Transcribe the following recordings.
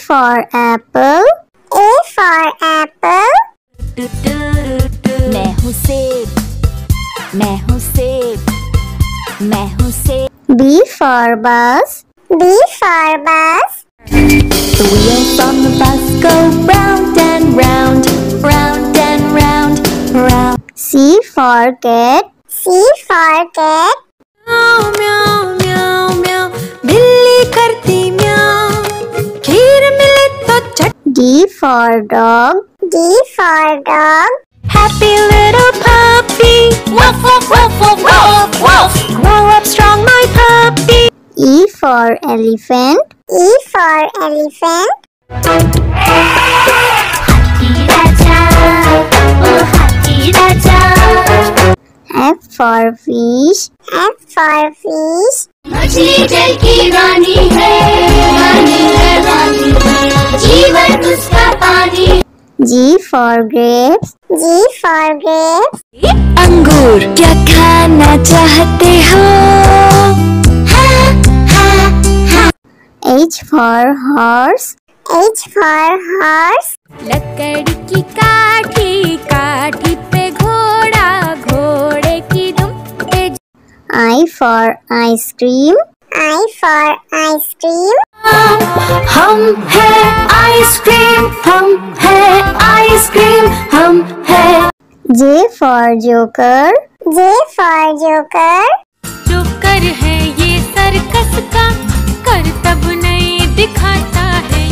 for apple. A for apple. मैं हूँ सेब, मैं हूँ सेब, मैं हूँ सेब। B for bus. B for bus. The wheels on the bus go round and round, round and round, round. C for cat. C for cat. म्याऊ म्याऊ म्याऊ म्याऊ, बिल्ली करती म्याऊ, खीर मिले तो चट। D for dog. D for dog. Happy little puppy, woof woof woof woof woof woof. Grow up strong, my puppy. E for elephant. E for elephant. Happy raja, oh happy raja. F for fish. F for fish. मछली जल की रानी है, रानी है, रानी है, जीवन उसका पानी। G for grapes. G for grapes. अंगूर क्या खाना चाहते हो? H for horse. H for horse. लकड़ी की काठी, काठी पे घोड़ा, घोड़े की दुम पे। I for ice cream. I for ice cream. हम है आइसक्रीम, हम है आइसक्रीम, हम है। J for joker. J for joker. Joker है ये सर्कस का, करतब नहीं दिखाता है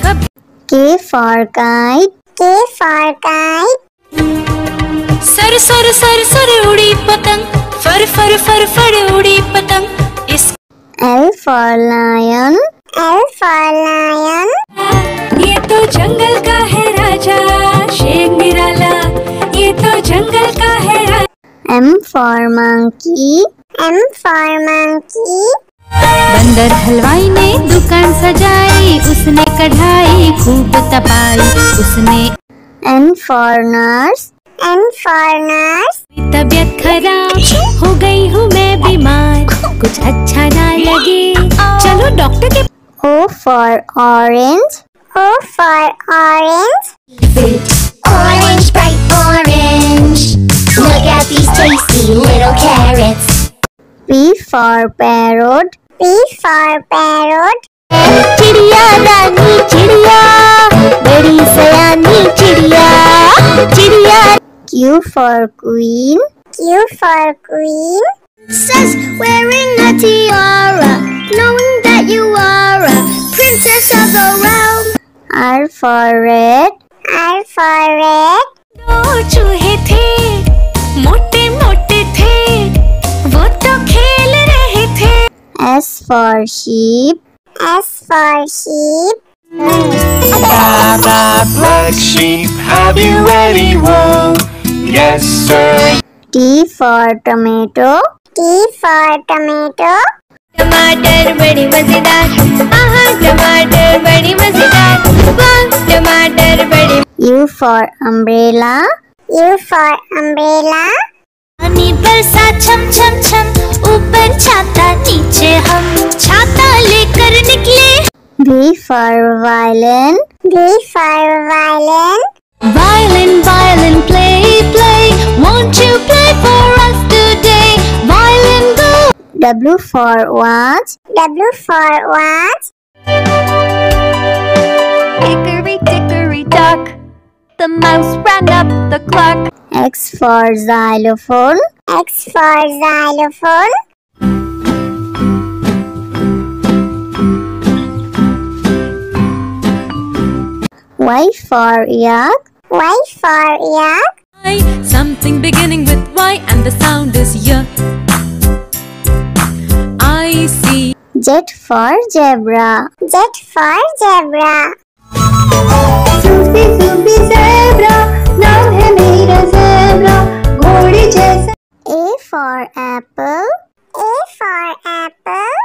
कभी। K for kite. K for kite. Sir sir sir sir उड़ी पतंग, फर फर फर फर उड़ी पतंग। इस L for lion. L for lion. ये तो जंगल का है राजा, शेर निराला, ये तो जंगल का है राजा। M for monkey. M for monkey. बंदर हलवाई ने दुकान सजाई, उसने कढ़ाई खूब तपाई, उसने। N for nurse. N for nurse. तबीयत खराब हो गई हूँ मैं बीमार, कुछ अच्छा ना लगे, चलो डॉक्टर के। O for orange. O for orange. Orange, bright orange. Look at these tasty little carrots. P for parrot. P for parrot. चिड़िया रानी चिड़िया, बड़ी सयानी चिड़िया, चिड़िया। Q for queen. Q for queen. Says wearing a tiara, knowing that you are a princess of the realm. R for red. R for red. दो चूहे थे, मोटे मोटे थे, वो तो खेल रहे थे। S for sheep. S for sheep. Black sheep, have you any wool? Yes, sir. T for tomato. T for tomato. टमाटर बड़ी मजेदार, आहा टमाटर बड़ी मजेदार, वाह टमाटर बड़ी। U for umbrella. U for umbrella. पानी बरसा छम छम छम, ऊपर छाता नीचे हम, छाता लेकर निकले। V for violin. V for violin. Violin, violin, play, play, won't you play for us today? Violin, go. W for watch. W for watch. Hickory dickory dock, the mouse ran up the clock. X for xylophone. X for xylophone. Y for yak. Y for yak. Something beginning with Y and the sound is Y. I see. Z for zebra. Z for zebra. Sufi Sufi zebra, नाम है मेरा zebra, घोड़े जैसा। A for apple. A for apple.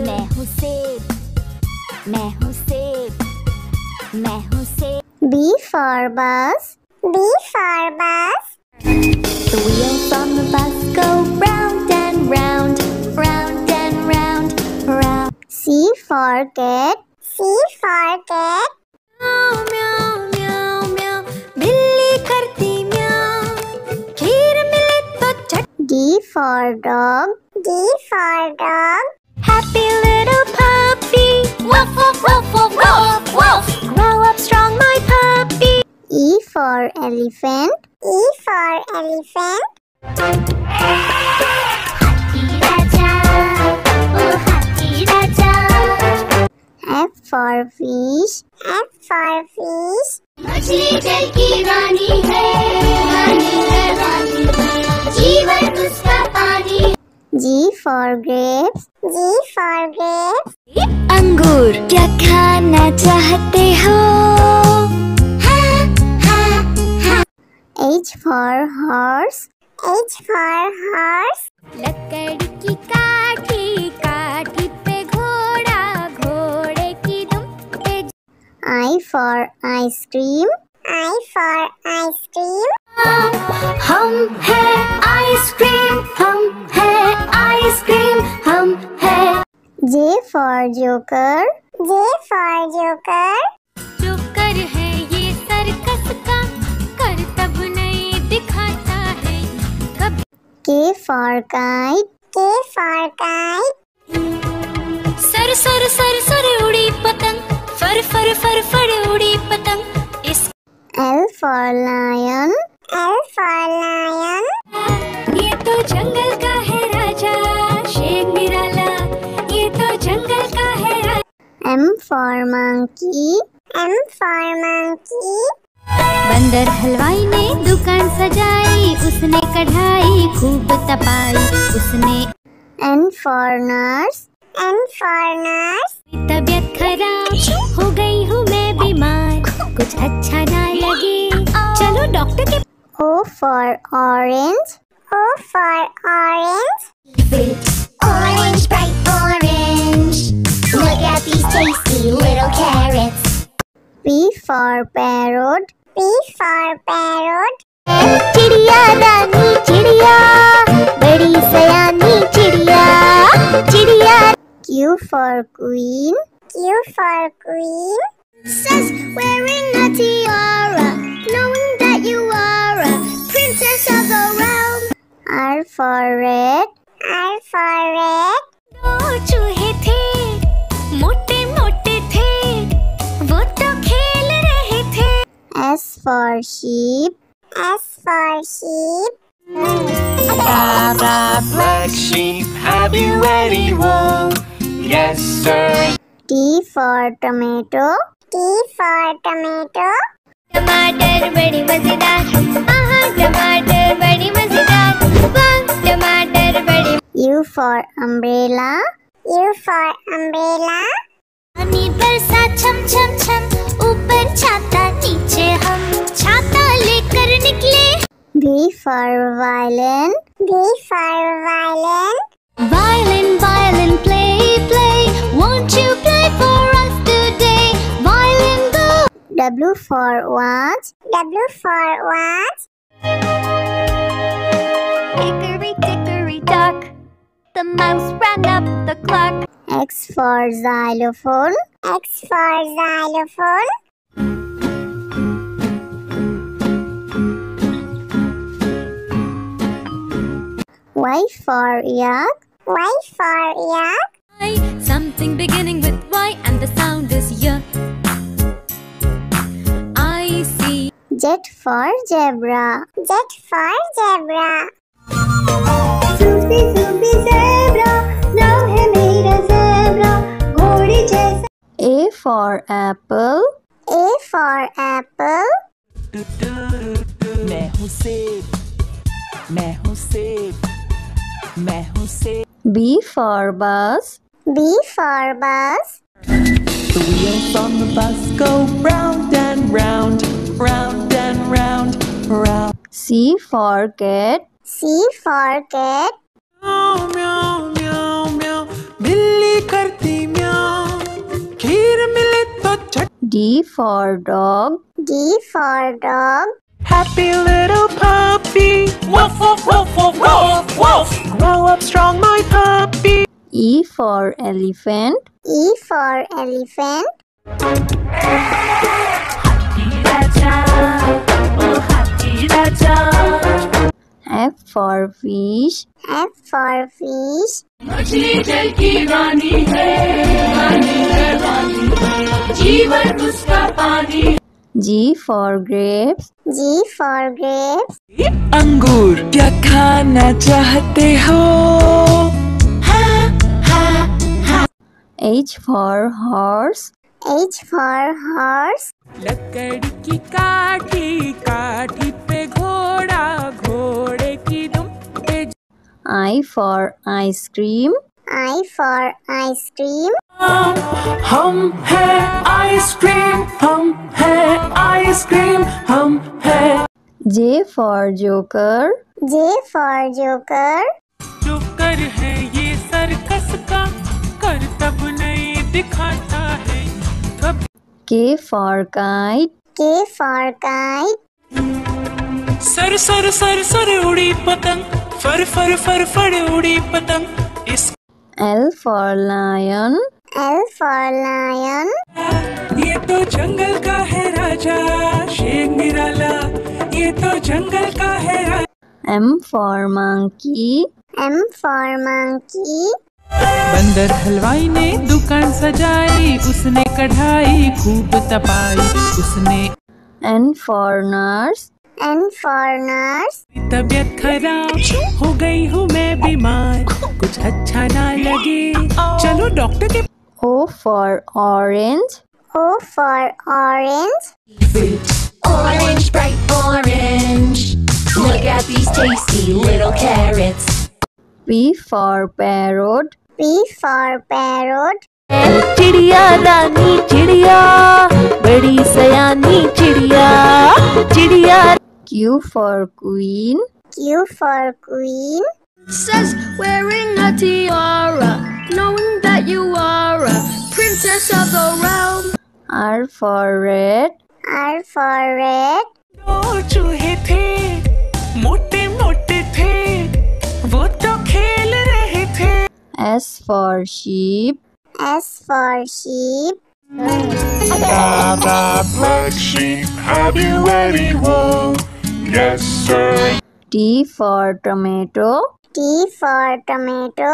मैं हूँ सेब, मैं हूँ सेब, मैं हूँ सेब। B for bus. B for bus. The wheels on the bus go round and round, round and round, round. C for cat. C for cat. म्याऊ म्याऊ म्याऊ म्याऊ, बिल्ली करती म्याऊ, खीर मिले तो चट। D for dog. D for dog. Happy little puppy, woof woof woof woof woof woof. Grow up strong, my puppy. E for elephant. E for elephant. हाथी राजा, ओ हाथी राजा। F for fish. F for fish. मछली जल की रानी है, रानी है, रानी है। जीवन उसका पानी। G for grapes. G for grapes. अंगूर क्या खाना चाहते हो? H for horse. H for horse. लकड़ी की काठी, काठी पे घोड़ा, घोड़े की दुम पे। I for ice cream. I for ice cream. हम है आइसक्रीम, हम है आइसक्रीम, हम है। J for joker. J for joker. Joker है ये सर्कस का, करतब नहीं दिखाता है कब। K for kite. K for kite. Sir sir sir sir उड़ी पतंग, फर फर फर फर उड़ी पतंग। इस L for lion. L for lion. ये तो जंगल का है राजा, शेर निराला, ये तो जंगल का है राजा। M for monkey. M for monkey. बंदर हलवाई ने दुकान सजाई, उसने कढ़ाई खूब तपाई, उसने। N for nurse. N for nurse. तबीयत खराब हो गई हूँ मैं बीमार, कुछ अच्छा ना लगे, चलो डॉक्टर के। O for orange. O for orange. Orange, bright orange. Look at these tasty little carrots. P for parrot. P for parrot. चिड़िया रानी चिड़िया, बड़ी सयानी चिड़िया, चिड़िया। Q for queen. Q for queen. Princess wearing a tiara, knowing that you are a princess of the realm. R for red. R for red. दो चूहे थे, मोटे मोटे थे, वो तो खेल रहे थे। S for sheep. S for sheep. Black sheep, have you any wool? Yes, sir. T for tomato. T for tomato. टमाटर बड़ी मजेदार, आहा टमाटर बड़ी मजेदार, वाह टमाटर बड़ी। U for umbrella. U for umbrella. पानी बरसा छम छम छम, ऊपर छाता नीचे हम, छाता लेकर निकले। V for violin. V for violin. Violin, violin, play, play. Won't you play for us today? Violin, go. W for watch. W for watch. Hickory dickory dock, the mouse ran up the clock. X for xylophone. X for xylophone. Y for yak. Y for yak. Something beginning with Y and the sound is Y. I see. Z for zebra. Z for zebra. Zoopy zoopy zebra, नाम है मेरा zebra, घोड़े जैसा। A for apple. A for apple. मैं हूँ सेब, मैं हूँ सेब, मैं हूँ सेब। B for bus. B for bus. The wheels on the bus go round and round, round and round, round. C for cat. C for cat. म्याऊ म्याऊ म्याऊ म्याऊ, बिल्ली करती म्याऊ, खीर मिले तो चट। D for dog. D for dog. Happy little puppy, woof woof woof woof woof woof. Grow up strong, my puppy. E for elephant. E for elephant. F for fish. F for fish. मछली जल की रानी है, रानी है, रानी है, जीवन उसका पानी। G for grapes. G for grapes. अंगूर क्या खाना चाहते हो? H for horse. H for horse. लकड़ी की काठी, काठी पे घोड़ा, घोड़े की दुम पे। I for ice cream. I for ice cream. हम है आइसक्रीम, हम है आइसक्रीम, हम है। J for joker. J for joker. Joker है ये सर्कस का, करतब नहीं दिखाता है कब। K for kite. K for kite. Sir sir sir sir उड़ी पतंग, फर फर फर फर उड़ी पतंग। इस L for lion. L for lion. ये तो जंगल का है राजा, शेर निराला, ये तो जंगल का है राजा। M for monkey. M for monkey. बंदर हलवाई ने दुकान सजाई, उसने कढ़ाई खूब तपाई, उसने। N for nurse. N for nurse. तबीयत खराब हो गई हूँ मैं बीमार, कुछ अच्छा ना लगे, चलो डॉक्टर के। O for orange. O for orange. Orange, bright orange. Look at these tasty little carrots. P for parrot. P for parrot. चिड़िया रानी चिड़िया, बड़ी सयानी चिड़िया, चिड़िया। Q for queen. Q for queen. Says wearing a tiara, knowing that you are a princess of the realm. R for red. R for red. दो चूहे थे, मोटे मोटे थे, वो तो खेल रहे थे। S for sheep. S for sheep. Black sheep, have you any wool? Yes, sir. T for tomato. T for tomato.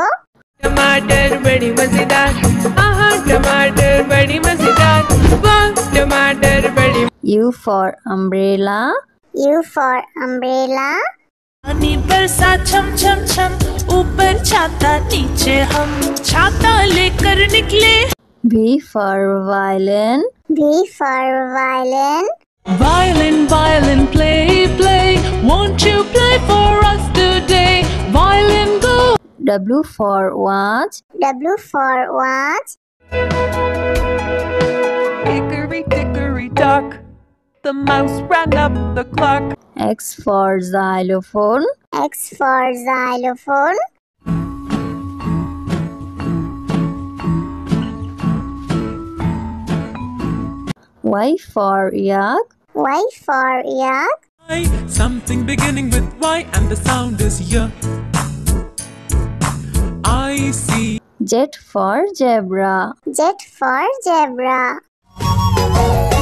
टमाटर बड़ी मजेदार, आहा टमाटर बड़ी मजेदार, वाह टमाटर बड़ी। U for umbrella. U for umbrella. पानी बरसा छम छम छम, ऊपर छाता नीचे हम, छाता लेकर निकले। V for violin. V for violin. Violin, violin, play, play, won't you play for us today? Violin, go. W for watch. W for watch. Hickory dickory dock, the mouse ran up the clock. X for xylophone. X for xylophone. Y for yak. Y for yak. Y, something beginning with Y and the sound is Y. I see. Z for zebra. Z for zebra.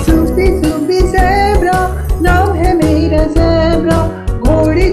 Sufi Sufi zebra, नाम है मेरा zebra, घोड़ी